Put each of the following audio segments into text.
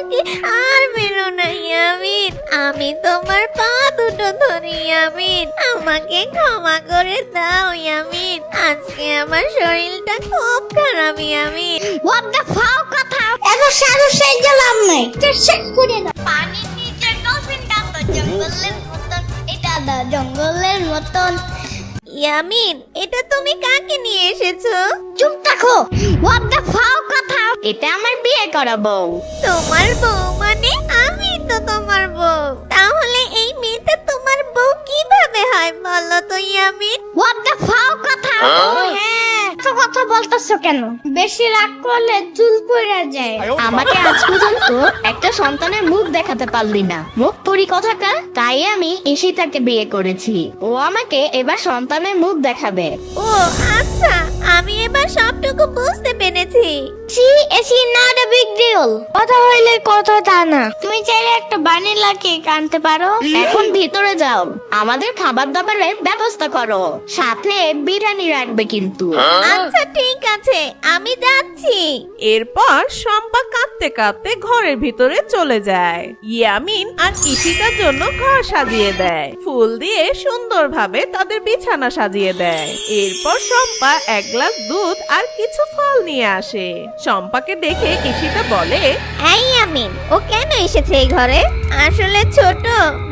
থেকে আর বেরো না ইয়ামিন। আমি তোমার পা দুটো ধরি ইয়ামিন, আমাকে ক্ষমা করে দাও ইয়ামিন। আজকে আমার শরীরটা খুব খারাপ ইয়ামিন। হোয়াট দ্য ফাও কথা, এত সাহস সেই গেলাম নাই, শেষ করে দাও। পানির নিচে ডলফিনটা তো জঙ্গলের মতন, এটা না জঙ্গলের মতন। ইয়ামিন, এটা তুমি কাকে নিয়ে এসেছো? চুপ থাকো, হোয়াট দ্য ফাও কথা, এটা আমার বিয়ে করা বউ। তোমার বউ মানে আমি তো তোমার বউ। তাহলে এই মেয়েটা তোমার বউ কিভাবে হয় বলো তো ইয়ামিন? হোয়াট দ্য ফাও কথা। ও হ্যাঁ, তো কথা বলতেছো কেন? বেশি রাগ করলে চুল পড়ে যায়। আমাকে আজ পর্যন্ত একটা সন্তানের মুখ দেখাতে পারলি না, মুখ পুরি কথাটা। তাই আমি ঈশিতাকে বিয়ে করেছি, ও আমাকে এবার সন্তানের মুখ দেখাবে। ও আচ্ছা, আমি এবার সবটুকু বুঝতে পেরেছি। not a big deal. কথা হইলে কথা তা না। তুমি চাইলে একটা ভ্যানিলা কেক আনতে পারো। এখন ভিতরে যাও, আমাদের খাবার দাবারের ব্যবস্থা করো, সাথে বিরিয়ানি রাখবে কিন্তু। আচ্ছা ঠিক আছে, আমি যাচ্ছি। এরপর শম্পা কাঁদতে কাঁদতে ঘরের ভিতরে চলে যায়। ইয়ামিন আর ঈশিতার জন্য ঘর সাজিয়ে দেয়, ফুল দিয়ে সুন্দরভাবে তাদের বিছানা সাজিয়ে দেয়। এরপর শম্পা এক গ্লাস দুধ আর কিছু ফল নিয়ে আসে। শম্পাকে দেখে ঈশিতা বলে, এই ইয়ামিন, ও কেন এসেছে এই ঘরে? আসলে ছোট,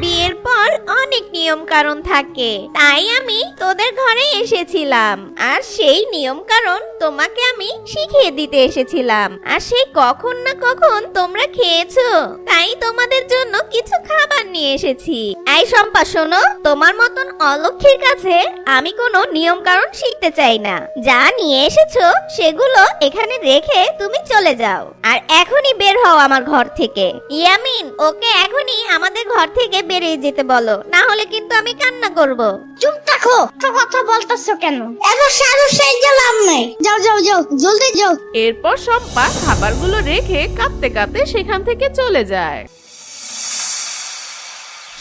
বিয়ের পর অনেক নিয়ম কারণ থাকে, তাই আমি তোদের ঘরে এসেছিলাম। আর সেই নিয়ম কারণ তোমাকে আমি শিখিয়ে দিতে এসেছিলাম। আর সেই কখন না কখন তোমরা খেয়েছো, তাই তোমাদের জন্য কিছু খাবার নিয়ে এসেছি। এই শম্পা শোনো, তোমার মতন অলক্ষীর কাছে আমি কোনো নিয়ম কারণ শিখতে চাই না। যা নিয়ে এসেছো সেগুলো এখানে রেখে তুমি চলে যাও, আর এখনই বের হও আমার ঘর থেকে। ইয়ামিন, ওকে এখনই আমাদের ঘর থেকে বেরিয়ে যেতে বলো, না হলে কিন্তু আমি কান্না করব। চুপ থাকো, তো কথা বলতেছো কেন? এত সাহস সেই গেলাম নাই। যাও যাও যাও, জলদি যাও। এরপর শম্পা খাবারগুলো রেখে কাঁদতে কাঁদতে সেখান থেকে চলে যায়।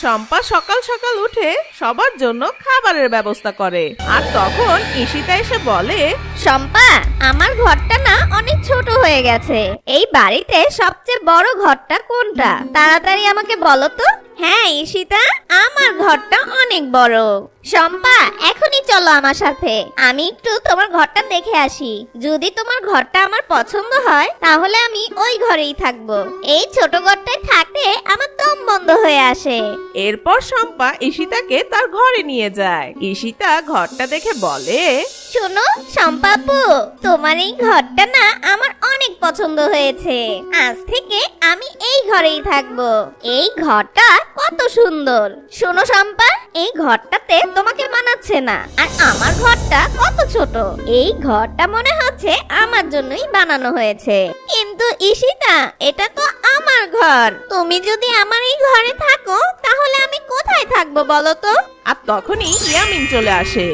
শম্পা সকাল সকাল উঠে সবার জন্য খাবারের ব্যবস্থা করে। আর তখন ঈশিতা এসে বলে, শম্পা, আমার ঘরটা না অনেক ছোট হয়ে গেছে। এই বাড়িতে সবচেয়ে বড় ঘরটা কোনটা? তাড়াতাড়ি আমাকে বলো তো। হ্যাঁ ঈশিতা, আমার ঘরটা অনেক বড়। শম্পা, এখনই চলো আমার সাথে, আমি একটু তোমার ঘরটা দেখে আসি। যদি তোমার ঘরটা আমার পছন্দ হয় তাহলে আমি ওই ঘরেই থাকবো। এই ছোট ঘরটায় থাকতে আমার দম বন্ধ হয়ে আসে। এরপর শম্পা ঈশিতাকে তার ঘরে নিয়ে যায়। ঈশিতা ঘরটা দেখে বলে, শোনো শম্পাপু, তোমার এই ঘরটা না আমার অনেক পছন্দ হয়েছে। আজ থেকে আমি এই ঘরেই থাকবো। এই ঘরটা কত সুন্দর। শোনো শম্পা, এই ঘরটাতে তোমাকে মানাচ্ছে না, আর আমার ঘরটা কত ছোট। এই ঘরটা মনে হচ্ছে আমার জন্যই বানানো হয়েছে। কিন্তু ঈশিতা, এটা তো আমার ঘর। তুমি যদি আমার এই ঘরে থাকো তাহলে আমি কোথায় থাকবো বলো তো? আর তখনই ইয়ামিন চলে আসে।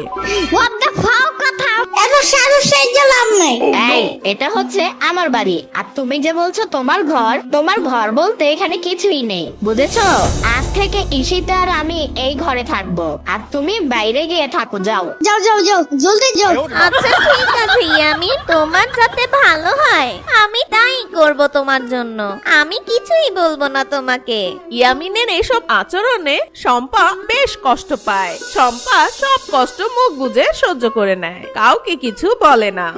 হোয়াট দ্য ফাও কথা, এত সাহস সেই গেলাম নাই। এই, এটা হচ্ছে আমার বাড়ি, আর তুমি যে বলছো তোমার ঘর, তোমার ঘর বলতে এখানে কিছুই নেই, বুঝেছো? আজ থেকে ঈশিতা আর আমি এই ঘরে থাকবো, আর তুমি বাইরে গিয়ে থাকো। যাও যাও যাও যাও, জলদি যাও। আচ্ছা ঠিক আছে ইয়ামিন, তোমার যাতে ভালো হয় আমি তাই করব তোমার জন্য। আমি কিছুই বলবো না তোমাকে। ইয়ামিনের এসব আচরণে শম্পা বেশ কষ্ট পায়। শম্পা সব কষ্ট মুখ বুজে সহ্য করে নেয়, কাউকে কিছু বলে না।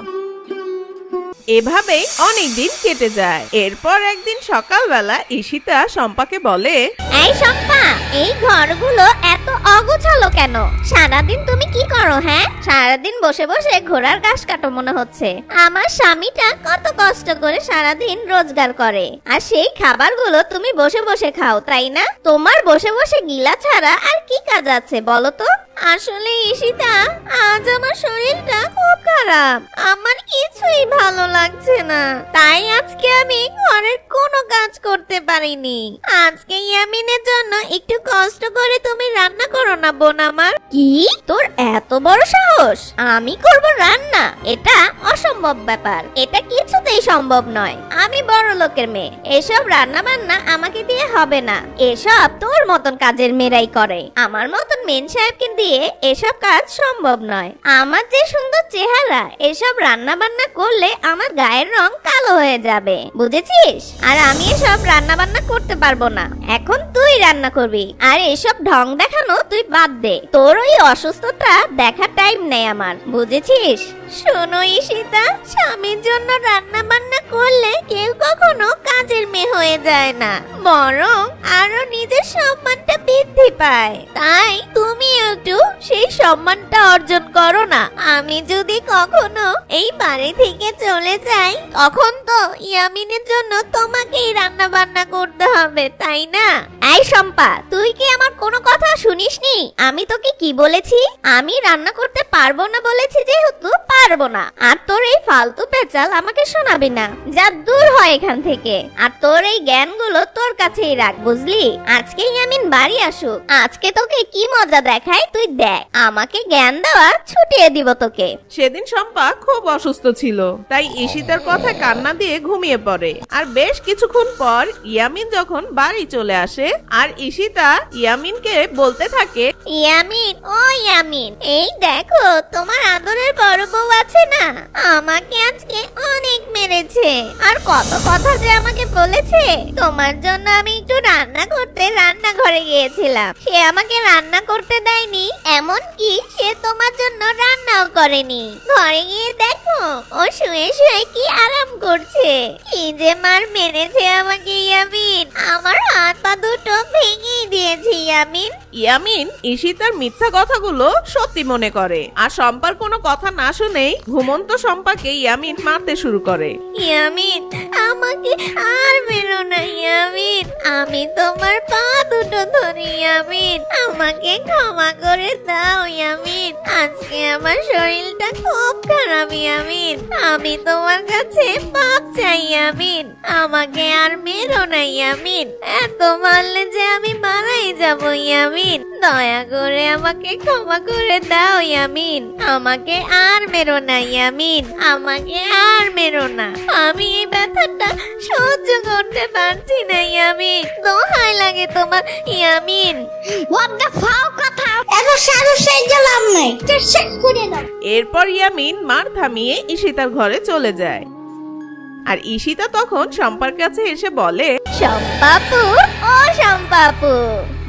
এভাবেই অনেকদিন কেটে যায়। এরপর একদিন সকালবেলা ঈশিতা শম্পাকে বলে, এই শম্পা, এই ঘরগুলো এত অগোছালো কেন? সারাদিন তুমি কি করো? হ্যাঁ, সারাদিন বসে বসে ঘোড়ার ঘাস কাটো মনে হচ্ছে। আমার স্বামীটা কত কষ্ট করে সারাদিন রোজগার করে, আর সেই খাবারগুলো তুমি বসে বসে খাও, তাই না? তোমার বসে বসে গিলা ছাড়া আর কি কাজ আছে বলো তো? আসলে ঈশিতা, আজ আমার শরীরটা খুব খারাপ, আমার কিছুই ভালো লাগছে না, তাই আজকে আমি ঘরের কোনো কাজ করতে পারিনি। আজকে ইয়ামিনের জন্য একটু কষ্ট করে তুমি রান্না করো না বোন আমার। কি, তোর এত বড় সাহস? আমি করব রান্না? এটা অসম্ভব ব্যাপার, এটা কিছুতেই সম্ভব নয়। আমি বড় লোকের মেয়ে, এসব রান্না বান্না আমাকে দিয়ে হবে না। এসব তোর মতন কাজের মেয়েরাই করে, আমার মতন মেন সাহেবকে দিয়ে এসব কাজ সম্ভব নয়। আমার যে সুন্দর চেহারা, এসব রান্না বান্না করলে আমার গায়ের রং কালো হয়ে যাবে, বুঝেছিস? আর আমি এসব রান্না বান্না করতে পারবো না। এখন তুই রান্না করবি, আর এসব ঢং দেখানো তুই বাদ দে। তোর ওই অসুস্থতা দেখার টাইম নেই আমার, বুঝেছিস? শোনো ঈশিতা, স্বামীর জন্য রান্না বান্না করলে কেউ কখনো কাজের মেয়ে হয়ে যায় না, বরং আরো নিজের সম্মানটা বৃদ্ধি পায়। তাই তুমি একটু সেই সম্মানটা অর্জন করো না। আমি যদি কখনো এই বাড়ি থেকে চলে যাই, তখন তো ইয়ামিনের জন্য তোমাকেই রান্না বান্না করতে হবে, তাই না? এই শম্পা, তুই কি আমার কোনো কথা শুনিসনি? আমি তোকে কি বলেছি? আমি রান্না করতে পারবো না বলেছি, যেহেতু পারবো না। আর তোর এই ফালতু পেঁচাল আমাকে শোনাবি না, যা দূর হয় এখান থেকে। আর তোর এই জ্ঞানগুলো তোর কাছেই রাখ, বুঝলি? আজকে ইয়ামিন বাড়ি আসুক, আজকে তোকে কি মজা দেখায় তুই দেখ। আমাকে জ্ঞান দেওয়া ছুটিয়ে দিব তোকে। সেদিন শম্পা খুব অসুস্থ ছিল, তাই ঈশিতার কথা কান্না দিয়ে ঘুমিয়ে পড়ে। আর বেশ কিছুক্ষণ পর ইয়ামিন যখন বাড়ি চলে আসে, আর ঈশিতা ইয়ামিনকে বলতে থাকে, ইয়ামিন, ও ইয়ামিন, এই দেখো তোমার আদরের বড় বউ আছে না, আমাকে আজকে অনেক মেরেছে, আর কত কথা যে আমাকে বলেছে। তোমার জন্য আমি একটু রান্না করতে রান্নাঘরে গিয়েছিলাম, সে আমাকে রান্না করতে দেয়নি, এমন কি সে তোমার জন্য রান্নাও করেনি। ঘরে গিয়ে দেখো ও শুয়ে শুয়ে কি আরাম করছে। কি যে মার মেরেছে আমাকে ইয়ামিন, আমার হাত পা দুটো ভেঙে দিয়েছে ইয়ামিন। ইয়ামিন ঈশিতার মিথ্যা কথাগুলো সত্যি মনে করে, আর শম্পার কোনো কথা না শুনেই ঘুমন্ত শম্পাকে ইয়ামিন মারতে শুরু করে। ইয়ামিন, আমাকে আর মেরো না ইয়ামিন, আমি তোমার পা দুটো ধরি ইয়ামিন, আমাকে ক্ষমা করে দাও ইয়ামিন। আজকে আমার শরীরটা খুব খারাপ ইয়ামিন, আমি তোমার কাছে মাপ চাই ইয়ামিন, আমাকে আর মেরো না ইয়ামিন। এত মারলে যে আমি মারাই যাব ইয়ামিন, দয়া করে আমাকে ক্ষমা করে দাও ইয়ামিন, আমাকে আর মেরো না ইয়ামিন, আমাকে আর মেরো না। আমি এই ব্যথাটা সহ্য করতে পারছি না ইয়ামিন, দোহাই লাগে তোমার ইয়ামিন। হোয়াট দ্য ফাও কথা, এত সাধু সেজে লাভ নাই, শেষ করে দাও। এরপর ইয়ামিন মার থামিয়ে ঈশিতার ঘরে চলে যায়। আর ঈশিতা তখন শম্পার কাছে এসে বলে, শম্পাপু, ও শম্পাপু,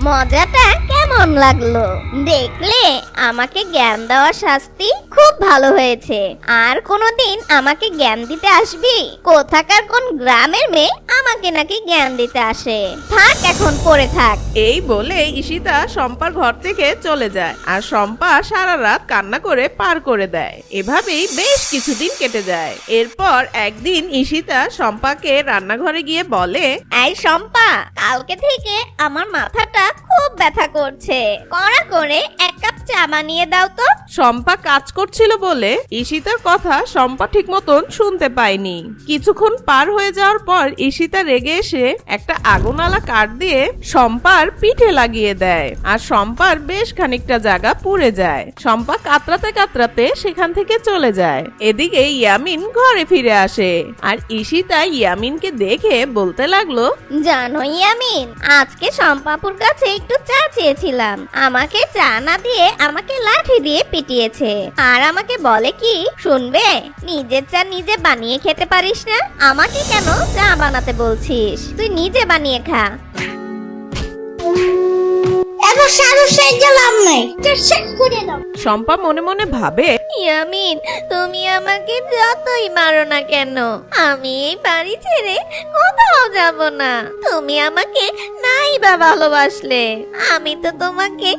মজাটা কেমন লাগলো? দেখলে আমাকে জ্ঞান দেওয়ার শাস্তি খুব ভালো হয়েছে। আর কোনোদিন আমাকে জ্ঞান দিতে আসবি? কোথাকার কোন গ্রামের মেয়ে আমাকে নাকি জ্ঞান দিতে আসে? থাক, এখন পড়ে থাক। এই বলে ঈশিতা শম্পার ঘর থেকে চলে যায়, আর শম্পা সারা রাত কান্না করে পার করে দেয়। এভাবেই বেশ কিছুদিন কেটে যায়। এরপর একদিন ঈশিতা শম্পাকে রান্নাঘরে গিয়ে বলে, এই শম্পা, কালকে থেকে আমার মাথাটা খুব ব্যথা করছে, কড়া করে এক কাপ চা বানিয়ে দাও তো। শম্পা কাজ করছিল বলে ঈশিতার কথা শম্পা ঠিক মতন শুনতে পায়নি। কিছুক্ষণ পার হয়ে যাওয়ার পর ঈশিতা রেগে এসে একটা আগুনালা কাঠ দিয়ে শম্পার পিঠে লাগিয়ে দেয়, আর শম্পার বেশ খানিকটা জায়গা পুড়ে যায়। শম্পা কাতরাতে কাতরাতে সেখান থেকে চলে যায়। এদিকে ইয়ামিন ঘরে ফিরে আসে, আর ঈশিতা ইয়ামিনকে দেখে বলতে লাগলো, জানো ইয়ামিন, আজকে শম্পাপুর কাছে একটু চা চেয়েছিলাম, আমাকে চা না দিয়ে আমাকে লাঠি দিয়ে পিটিয়েছে। আর আমাকে বলে কি, শুনবে, নিজের চা নিজে বানিয়ে খেতে পারিস না, আমাকে কেন চা বানাতে বলছিস? তুই নিজে বানিয়ে খা। এত সাধু সেজে লাভ নাই, শেষ করে দাও। শম্পা মনে মনে ভাবে, ইয়ামিন, তুমি আমাকে যতই মারো না কেন, আমি এই বাড়ি ছেড়ে কোথাও যাব না। তুমি আমাকে নাই বা ভালোবাসলে, আমি তো তোমাকে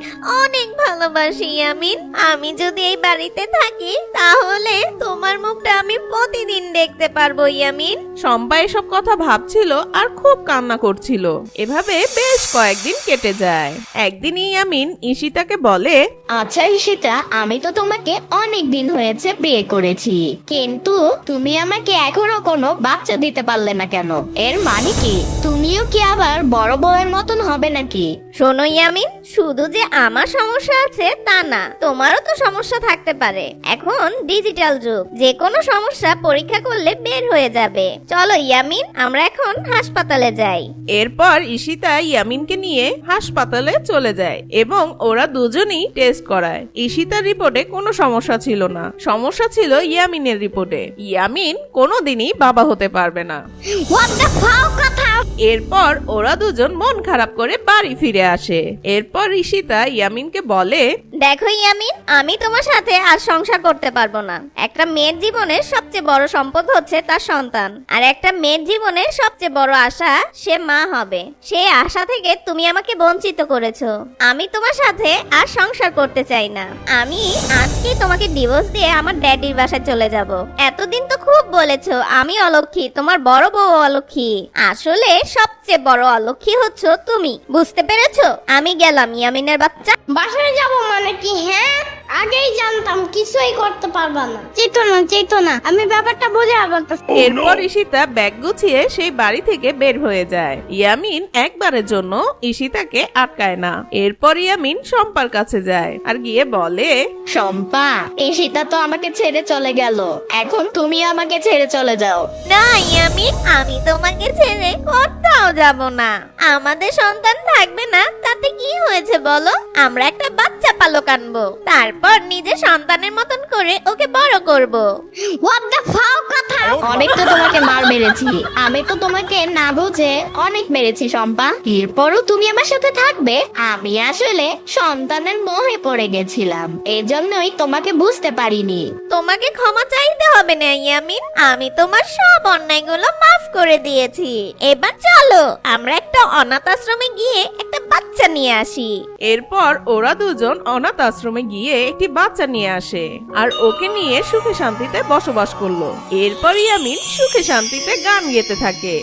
অনেক ভালোবাসি ইয়ামিন। আমি যদি এই বাড়িতে থাকি, তাহলে তোমার মুখটা আমি প্রতিদিন দেখতে পারবো ইয়ামিন। শম্পা এসব কথা ভাবছিল আর খুব কান্না করছিল। এভাবে বেশ কয়েকদিন কেটে যায়। একদিন ইয়ামিন ঈশিতাকে বলে, আচ্ছা ঈশিতা, আমি তো তোমাকে অনেক দিন হয়েছে বিয়ে করেছি, কিন্তু তুমি আমাকে এখনো কোনো বাচ্চা দিতে পারলে না কেন? এর মানে কি, তুমিও কি আবার বড় বউয়ের মতন হবে নাকি? শোনো ইয়ামিন, শুধু যে আমার সমস্যা আছে তা না, তোমারও তো সমস্যা থাকতে পারে। এখন ডিজিটাল যুগ, যে কোনো সমস্যা পরীক্ষা করলে বের হয়ে যাবে। চলো ইয়ামিন, আমরা এখন হাসপাতালে যাই। এরপর ঈশিতা ইয়ামিনকে নিয়ে হাসপাতালে চলে যায় এবং ওরা দুজনই টেস্ট করায়। ঈশিতার রিপোর্টে কোনো সমস্যা ছিল না, সমস্যা ছিল ইয়ামিনের রিপোর্টে। ইয়ামিন কোনোদিনই বাবা হতে পারবে না। হোয়াট দ্য ফাও কথা। এরপর ওরা দুজন মন খারাপ করে বাড়ি ফিরে আসে। এরপর ঈশিতা ইয়ামিনকে বলে, দেখো ইয়ামিন, আমি তোমার সাথে আর সংসার করতে পারবো না। একটা মেয়ের জীবনের সবচেয়ে বড় সম্পদ হচ্ছে তার সন্তান, আর একটা মেয়ের জীবনের সবচেয়ে বড় আশা সে মা হবে। সেই আশা থেকে তুমি আমাকে বঞ্চিত করেছো। আমি তোমার সাথে আর সংসার করতে চাই না। আমি আজকেই তোমাকে ডিভোর্স দিয়ে আমার ড্যাডির বাসায় চলে যাব। এতদিন তো খুব বলেছো আমি অলক্ষী, তোমার বড় বউ অলক্ষী। আসলে সবচেয়ে বড় অলক্ষী হচ্ছে তুমি, বুঝতে পেরেছো? আমি গেলাম ইয়ামিনের বাচ্চা। বাসায় যাব মানে কি? হ্যাঁ, আগেই জানতাম কিছুই করতে পারবা না। চেতনা, আমি ব্যাপারটা বুঝে পারতাম। এরপর ঈশিতা ব্যাগ গুছিয়ে সেই বাড়ি থেকে বের হয়ে যায়। ইয়ামিন একবারের জন্য ঈশিতাকে আটকায় না। এরপর ইয়ামিন শম্পার কাছে যায় আর গিয়ে বলে, শম্পা, ঈশিতা তো আমাকে ছেড়ে চলে গেল, এখন তুমি আমাকে ছেড়ে চলে যাও। না ইয়ামিন, আমি তোমাকে ছেড়ে কোথাও যাব না। আমাদের সন্তান থাকবে না তাতে কি হয়েছে বলো? আমরা একটা বাচ্চা পালক আনবো, তারপর নিজের সন্তানের মতন করে ওকে বড় করব। হোয়াট দ্য ফাও কথা। অনেক তো তোমাকে মার মেরেছি, আমি তো তোমাকে না বুঝে অনেক মেরেছি শম্পা। এরপরও তুমি আমার সাথে থাকবে? আমি আসলে সন্তানের মোহে পড়ে গেছিলাম, এজন্যই তোমাকে বুঝতে পারিনি। তোমাকে ক্ষমা চাইতে হবে না ইয়ামিন, আমি তোমার সব অন্যায়গুলো মাফ করে দিয়েছি। এবার চলো আমরা একটা অনাথ আশ্রমে গিয়ে একটা বাচ্চা নিয়ে আসি। এরপর ওরা দুজন অনাথ আশ্রমে গিয়ে একটি বাচ্চা নিয়ে আসে আর ওকে নিয়ে সুখে শান্তিতে বসবাস করলো। এরপর ইয়ামিন সুখে শান্তিতে গান গেতে থাকে।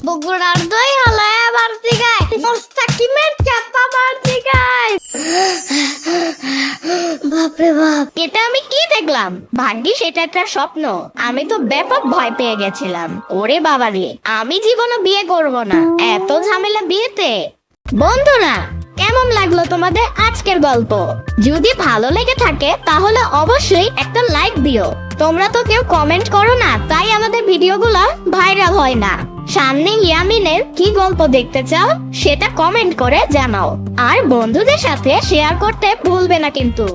বগুড়ার দই হলো এবার দিগায়, মোস্তাকিমের চাপা বার দিগায়। বাপরে বাপ, এটা আমি কি দেখলাম? ভাগ্যিস এটা একটা স্বপ্ন। আমি তো ব্যাপক ভয় পেয়ে গেছিলাম। ওরে বাবারে, আমি জীবনে বিয়ে করব না, এত ঝামেলা বিয়েতে। বন্ধুরা, কেমন লাগলো তোমাদের আজকের গল্প? যদি ভালো লেগে থাকে তাহলে অবশ্যই একটা লাইক দিও। তোমরা তো কেউ কমেন্ট করো না, তাই আমাদের ভিডিওগুলো ভাইরাল হয় না। সামনে ইয়ামিনের কি গল্প দেখতে চাও সেটা কমেন্ট করে জানাও, আর বন্ধুদের সাথে শেয়ার করতে ভুলবে না কিন্তু।